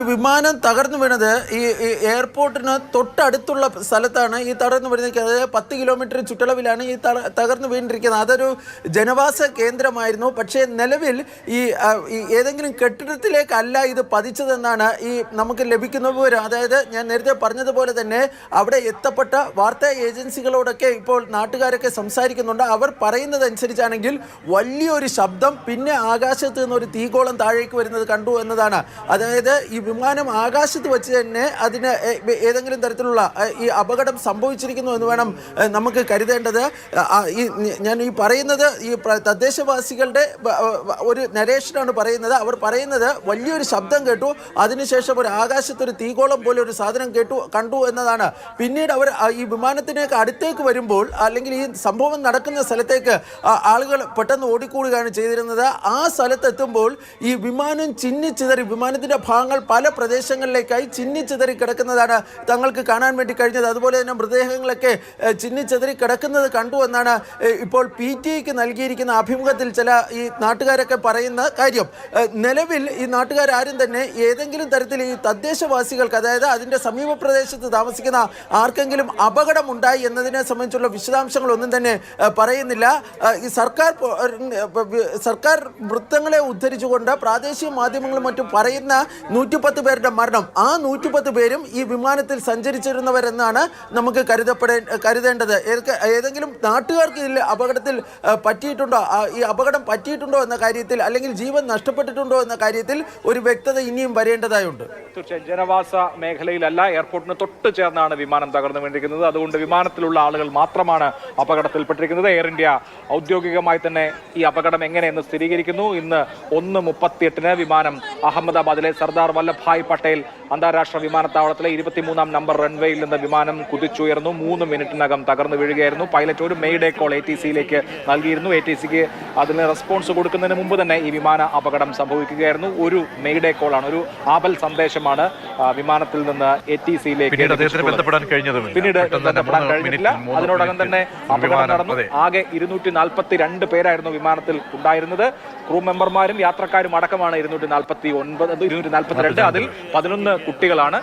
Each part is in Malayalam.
വിമാനം തകർന്നു വീണത് ഈ എയർപോർട്ടിന് തൊട്ടടുത്തുള്ള സ്ഥലത്താണ് ഈ തകർന്നു വീഴുന്നത്. അതായത് 10 കിലോമീറ്റർ ചുറ്റളവിലാണ് ഈ തകർന്നു വീണിരിക്കുന്നത്. അതൊരു ജനവാസ കേന്ദ്രമായിരുന്നു. പക്ഷേ നിലവിൽ ഈ ഏതെങ്കിലും കെട്ടിടത്തിലേക്കല്ല ഇത് പതിച്ചതെന്നാണ് ഈ നമുക്ക് ലഭിക്കുന്ന വിവരം. അതായത് ഞാൻ നേരത്തെ പറഞ്ഞതുപോലെ തന്നെ അവിടെ എത്തപ്പെട്ട വാർത്താ ഏജൻസികളോടൊക്കെ ഇപ്പോൾ നാട്ടുകാരൊക്കെ സംസാരിക്കുന്നുണ്ട്. അവർ പറയുന്നതനുസരിച്ചാണെങ്കിൽ വലിയൊരു ശബ്ദം, പിന്നെ ആകാശത്ത് നിന്നൊരു തീഗോളം താഴേക്ക് വരുന്നത് കണ്ടു എന്നതാണ്. അതായത് ഈ വിമാനം ആകാശത്ത് വെച്ച് തന്നെ അതിന് ഏതെങ്കിലും തരത്തിലുള്ള ഈ അപകടം സംഭവിച്ചിരിക്കുന്നു എന്ന് വേണം നമുക്ക് കരുതേണ്ടത്. ഞാൻ ഈ പറയുന്നത് ഈ തദ്ദേശവാസികളുടെ ഒരു നരേഷനാണ് പറയുന്നത്. അവർ പറയുന്നത് വലിയൊരു ശബ്ദം കേട്ടു, അതിനുശേഷം ഒരു ആകാശത്തൊരു തീഗോളം പോലെ ഒരു സാധനം കണ്ടു എന്നതാണ്. പിന്നീട് അവർ ഈ വിമാനത്തിനേക്ക് അടുത്തേക്ക് വരുമ്പോൾ, അല്ലെങ്കിൽ ഈ സംഭവം നടക്കുന്ന സ്ഥലത്തേക്ക് ആളുകൾ പെട്ടെന്ന് ഓടിക്കൂടുകയാണ് ചെയ്തിരുന്നത്. ആ സ്ഥലത്തെത്തുമ്പോൾ ഈ വിമാനം ചിന്നിച്ചിതറി, വിമാനത്തിൻ്റെ ഭാഗങ്ങൾ പല പ്രദേശങ്ങളിലേക്കായി ചിന്നിച്ചിതറി കിടക്കുന്നതാണ് തങ്ങൾക്ക് കാണാൻ വേണ്ടി കഴിഞ്ഞത്. അതുപോലെ തന്നെ മൃതദേഹങ്ങളൊക്കെ ചിന്നിച്ചിതറി കിടക്കുന്നത് കണ്ടു എന്നാണ് ഇപ്പോൾ PTIക്ക് നൽകിയിരിക്കുന്ന അഭിമുഖത്തിൽ ചില ഈ നാട്ടുകാരൊക്കെ പറയുന്ന കാര്യം. നിലവിൽ ഈ നാട്ടുകാരും തന്നെ ഏതെങ്കിലും തരത്തിൽ ഈ തദ്ദേശവാസികൾക്ക്, അതായത് അതിൻ്റെ സമീപ പ്രദേശത്ത് താമസിക്കുന്ന ആർക്കെങ്കിലും അപകടം ഉണ്ടായി എന്നതിനെ സംബന്ധിച്ചുള്ള വിശദാംശങ്ങളൊന്നും തന്നെ പറയുന്നില്ല. ഈ സർക്കാർ വൃത്തങ്ങളെ ഉദ്ധരിച്ചുകൊണ്ട് പ്രാദേശിക മാധ്യമങ്ങളും മറ്റും പറയുന്ന 110 പേരുടെ മരണം, ആ 110 പേരും ഈ വിമാനത്തിൽ സഞ്ചരിച്ചിരുന്നവരെന്നാണ് നമുക്ക് കരുതേണ്ടത്. ഏതെങ്കിലും നാട്ടുകാർക്ക് ഇതിൽ അപകടത്തിൽ പറ്റിയിട്ടുണ്ടോ, ഈ അപകടം പറ്റിയിട്ടുണ്ടോ എന്ന കാര്യത്തിൽ, അല്ലെങ്കിൽ ജീവൻ നഷ്ടപ്പെട്ടിട്ടുണ്ടോ എന്ന കാര്യത്തിൽ ഒരു വ്യക്തത ഇനിയും വരേണ്ടതായുണ്ട്. തീർച്ചയായും ജനവാസ മേഖലയിലല്ല, എയർപോർട്ടിന് തൊട്ട് ചേർന്നാണ് വിമാനം തകർന്നു വീണിരിക്കുന്നത്. അതുകൊണ്ട് വിമാനത്തിലുള്ള ആളുകൾ മാത്രമാണ് അപകടത്തിൽപ്പെട്ടിരിക്കുന്നത്. എയർ ഇന്ത്യ ഔദ്യോഗികമായി തന്നെ ഈ അപകടം എങ്ങനെയെന്ന് സ്ഥിരീകരിക്കുന്നു. ഇന്ന് 1:38 വിമാനം അഹമ്മദാബാദിലെ സർദാർ വല്ലഭായ് പട്ടേൽ അന്താരാഷ്ട്ര വിമാനത്താവളത്തിലെ 23-ാം നമ്പർ റൺവേയിൽ നിന്ന് വിമാനം കുതിച്ചുയർന്നു. 3 മിനിറ്റിനകം തകർന്നു വീഴുകയായിരുന്നു. പൈലറ്റ് ഒരു മെയ്ഡേ കോൾ ATCയിലേക്ക് നൽകിയിരുന്നു. ATCക്ക് അതിന് റെസ്പോൺസ് കൊടുക്കുന്നതിന് മുമ്പ് തന്നെ ഈ വിമാന അപകടം സംഭവിക്കുകയായിരുന്നു. ഒരു മെയ്ഡേ കോളാണ്, ഒരു ആപൽ സന്ദേശമാണ് വിമാനത്തിൽ നിന്ന് ATCയിലേക്ക് ബന്ധപ്പെടാൻ കഴിഞ്ഞിട്ടില്ല. അതിനോടകം തന്നെ അപകടം നടന്നു. ആകെ 242 പേരായിരുന്നു വിമാനത്തിൽ ഉണ്ടായിരുന്നത്. ക്രൂ മെമ്പർമാരും യാത്രക്കാരും അടക്കമാണ് 242. അതിൽ 11 കുട്ടികളാണ്,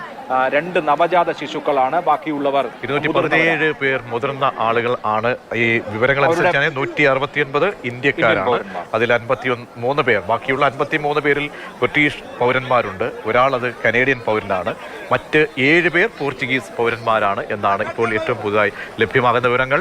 2 നവജാത ശിശുക്കളാണ്. ബാക്കിയുള്ളവർ 217 പേർ മുതിർന്ന ആളുകൾ ആണ്. ഈ വിവരങ്ങൾ അനുസരിച്ചാണ് 169 ഇന്ത്യക്കാരാണ്. അതിൽ 53 പേർ, ബാക്കിയുള്ള 53 പേരിൽ ബ്രിട്ടീഷ് പൗരന്മാരുണ്ട്. ഒരാൾ അത് കനേഡിയൻ പൗരനാണ്. മറ്റ് 7 പേർ പോർച്ചുഗീസ് പൗരന്മാരാണ് എന്നാണ് ഇപ്പോൾ ഏറ്റവും പുതുതായി ലഭ്യമാകുന്ന വിവരങ്ങൾ.